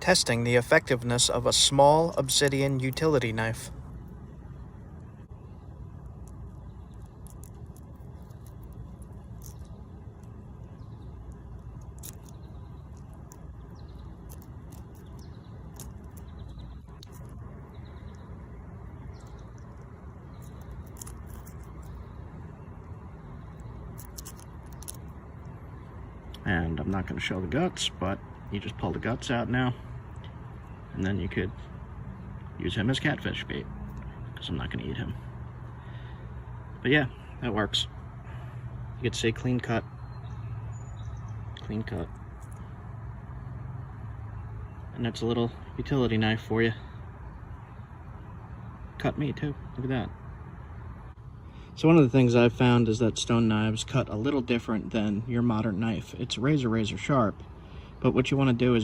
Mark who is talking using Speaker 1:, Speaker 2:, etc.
Speaker 1: testing the effectiveness of a small Obsidian utility knife.
Speaker 2: And I'm not going to show the guts, but you just pull the guts out now, and then you could use him as catfish bait, because I'm not going to eat him. But yeah, that works. You could say clean cut. Clean cut. And that's a little utility knife for you. Cut meat too, look at that. So one of the things I've found is that stone knives cut a little different than your modern knife. It's razor sharp, but what you want to do is you